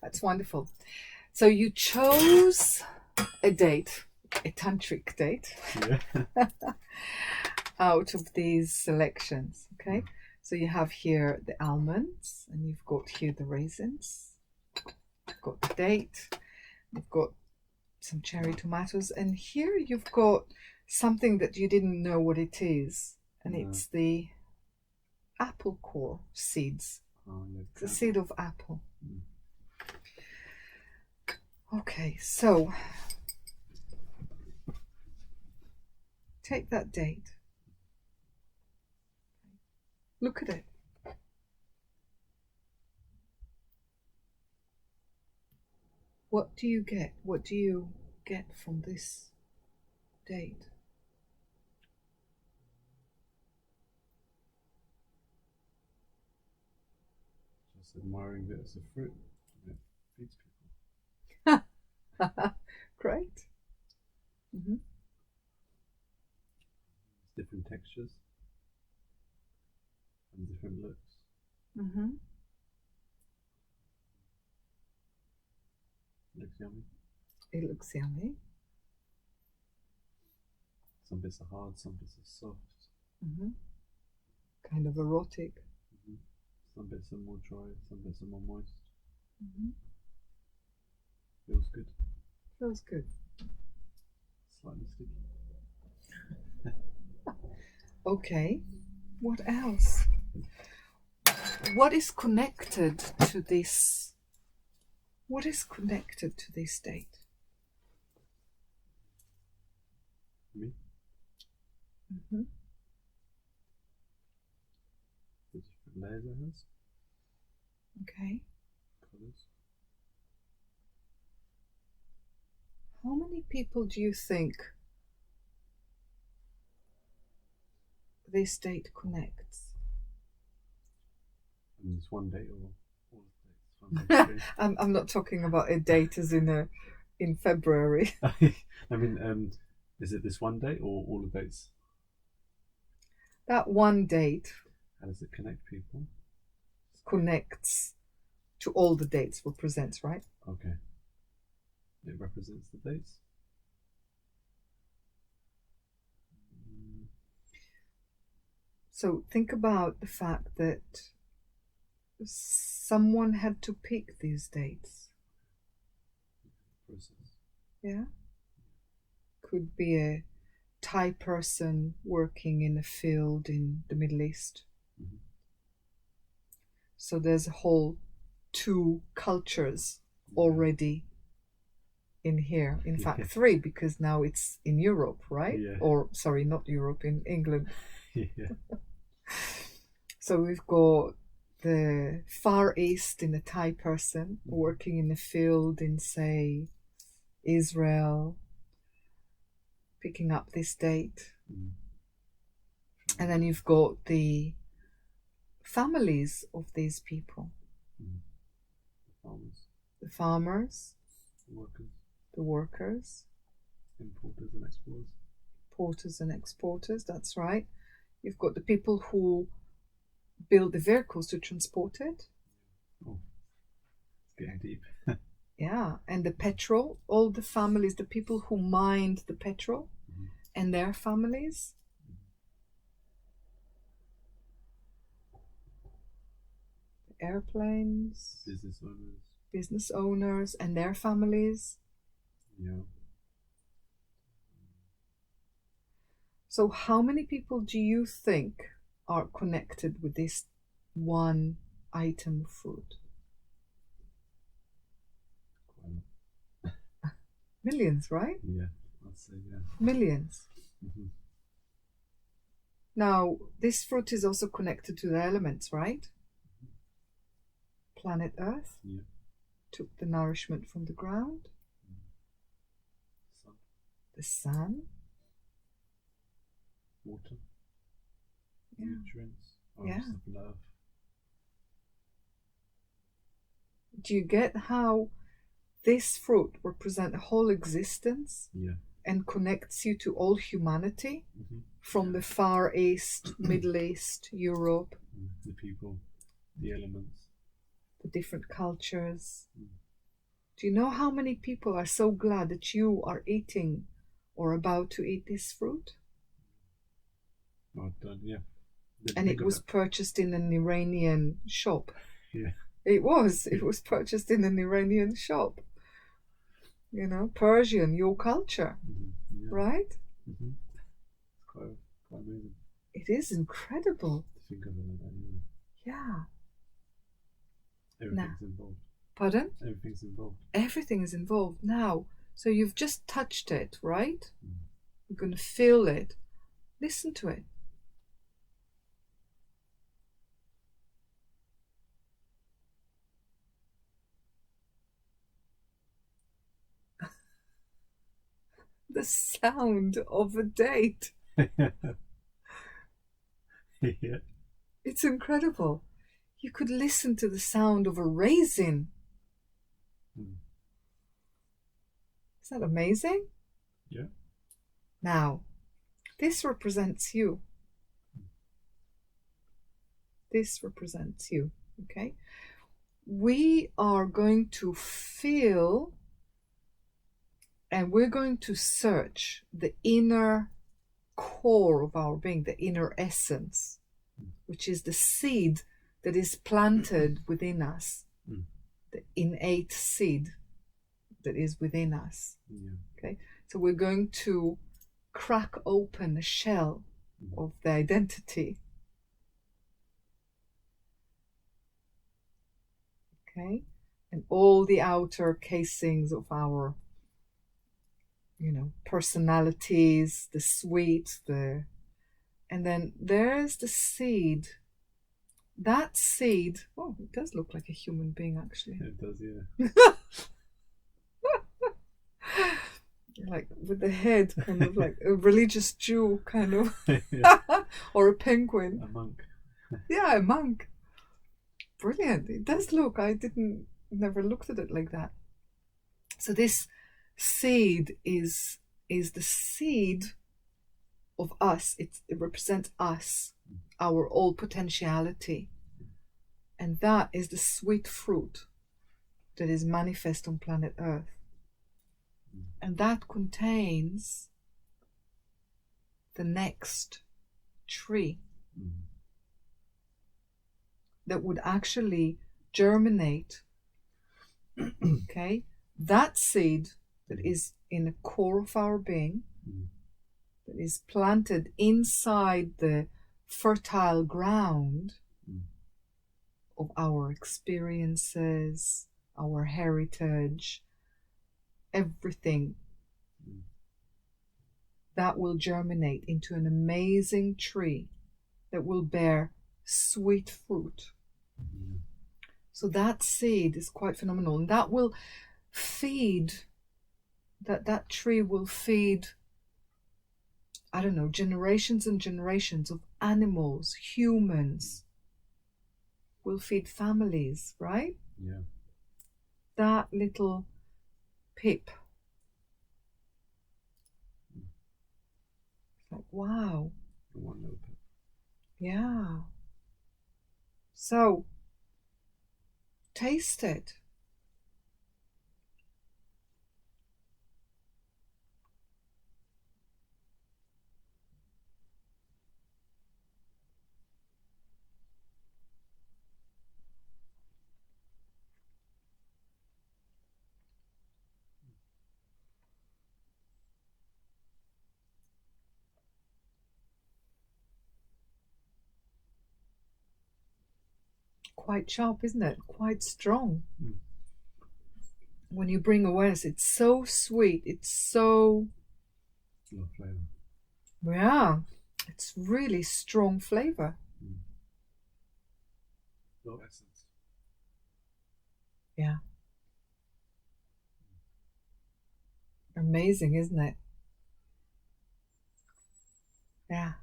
That's wonderful. So you chose a date, a tantric date, out of these selections. Okay, so you have here the almonds, and you've got here the raisins. You've got the date. You've got some cherry tomatoes, and here you've got something that you didn't know what it is, and it's the apple core seeds. It's a seed of apple. Okay, so take that date. Look at it. What do you get? What do you get from this date? Just admiring it as a fruit. It feeds people. Great. Different textures and different looks. Looks yummy. It looks yummy. Some bits are hard, some bits are soft. Kind of erotic. Some bits are more dry, some bits are more moist. Feels good. Feels good. Slightly sticky. Okay. What else? What is connected to this? What is connected to this date? Me? Mm-hmm. The different layers it has. Okay. Colours. How many people do you think this date connects? I mean, it's one day or all the dates. I'm not talking about a date as in February. I mean, is it this one day or all the dates? That one date. How does it connect people? Connects to all the dates, represents, right? Okay. It represents the dates. So think about the fact that someone had to pick these dates. Process. Yeah. Could be a Thai person working in a field in the Middle East. So there's a whole 2 cultures already in here. In fact, 3, because now it's in Europe, right? Yeah. Or, sorry, not Europe, in England. Yeah. So we've got the Far East in a Thai person working in a field in, say, Israel, picking up this date. And then you've got the families of these people. The farmers, the workers, importers and exporters. Importers and exporters, that's right. You've got the people who build the vehicles to transport it. Oh, it's getting deep. Yeah, and the petrol, all the families, the people who mined the petrol and their families. The airplanes. Business owners and their families. Yeah. So how many people do you think are connected with this one item of food? Millions, right? Yeah, I'd say yeah. Millions. Now, this fruit is also connected to the elements, right? Planet Earth took the nourishment from the ground. The sun. Water. Yeah. Nutrients. Yeah. Love. Do you get how this fruit represents a whole existence and connects you to all humanity from the Far East, Middle East, Europe? The people, the elements. The different cultures. Do you know how many people are so glad that you are eating or about to eat this fruit? Well done, yeah. Didn't And think it of was purchased in an Iranian shop. Yeah. It was purchased in an Iranian shop. You know, Persian, your culture, Yeah. right? Mm-hmm. It's quite amazing It is incredible. to think of it like that, Yeah. Everything's involved. Pardon? Everything's involved. Everything is involved now. So you've just touched it, right? Mm. You're going to feel it. Listen to it. The sound of a date. Yeah. It's incredible. You could listen to the sound of a raisin. Mm. Is that amazing? Yeah. Now, this represents you. This represents you, okay? We are going to feel and we're going to search the inner core of our being, the inner essence, which is the seed that is planted within us, the innate seed that is within us. Yeah. Okay, so we're going to crack open the shell of the identity. Okay, and all the outer casings of our, personalities, the sweet, and then there's the seed. That seed, oh, it does look like a human being actually. It does, yeah. Like with the head, kind of like a religious Jew, kind of, or a penguin. A monk. Yeah, a monk. Brilliant. It does look. I never looked at it like that. So this seed is the seed of us. It represents us, our all potentiality, and that is the sweet fruit that is manifest on planet Earth. And that contains the next tree that would actually germinate. Okay, that seed that is in the core of our being, that is planted inside the fertile ground of our experiences, our heritage, everything, that will germinate into an amazing tree that will bear sweet fruit. So that seed is quite phenomenal, and that will feed, that tree will feed, I don't know, generations and generations of animals, humans, will feed families, right? Yeah. That little pip. It's like, wow. One little pip. Yeah. So, taste it. Quite sharp, isn't it? Quite strong. When you bring awareness, it's so sweet. It's so... No flavor. Yeah. It's really strong flavor. No essence. Yeah. Amazing, isn't it? Yeah.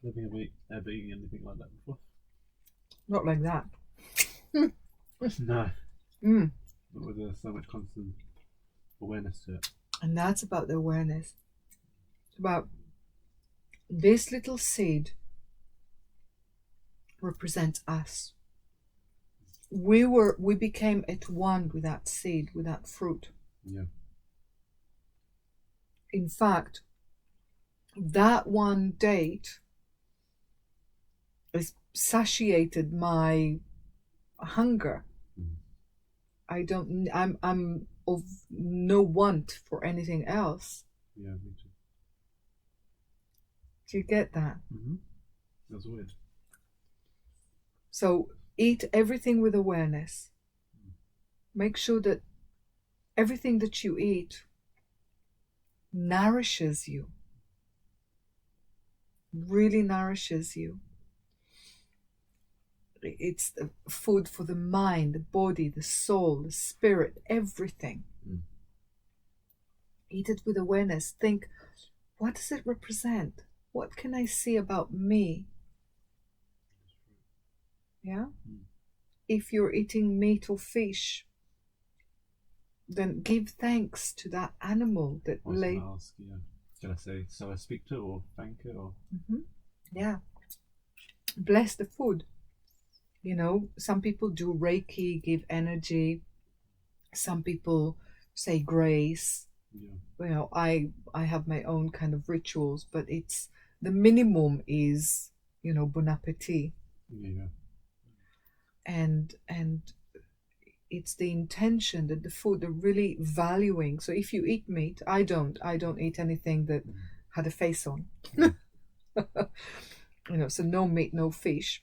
I don't think I've ever eaten anything like that before. Not like that. No. But with so much constant awareness to it. And that's about the awareness. It's about this little seed represents us. we became at one with that seed, with that fruit. Yeah. In fact, that one date has satiated my hunger. I'm of no want for anything else. Yeah, me too. Do you get that? That's weird. So eat everything with awareness. Make sure that everything that you eat nourishes you, really nourishes you. It's the food for the mind, the body, the soul, the spirit, everything. Eat it with awareness. Think, what does it represent? What can I see about me? Yeah? If you're eating meat or fish, then give thanks to that animal that I was laid. gonna ask, yeah. Can I say, so I speak to it or thank it or? Yeah. Bless the food. You know, some people do Reiki, give energy. Some people say grace. Yeah. Well, I have my own kind of rituals, but it's the minimum is, you know, bon appetit. Yeah. And it's the intention that the food they're really valuing. So if you eat meat, I don't eat anything that had a face on. You know, so no meat, no fish.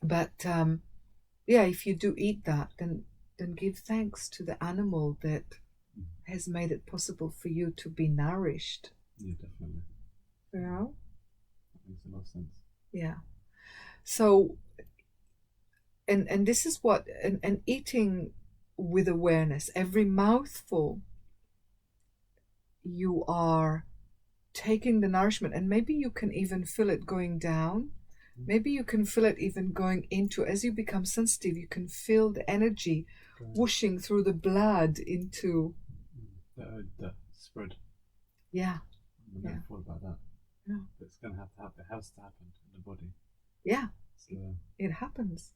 But yeah, if you do eat that, then give thanks to the animal that has made it possible for you to be nourished. Yeah, definitely. You know? That makes a lot of sense. Yeah. So and this is what and eating with awareness, every mouthful you are taking the nourishment, and maybe you can even feel it going down. Maybe you can feel it even going into, as you become sensitive, you can feel the energy whooshing through the blood into the spread. Yeah. I never thought about that. Yeah. It's gonna have to happen. It has to happen in the body. Yeah. So, it happens.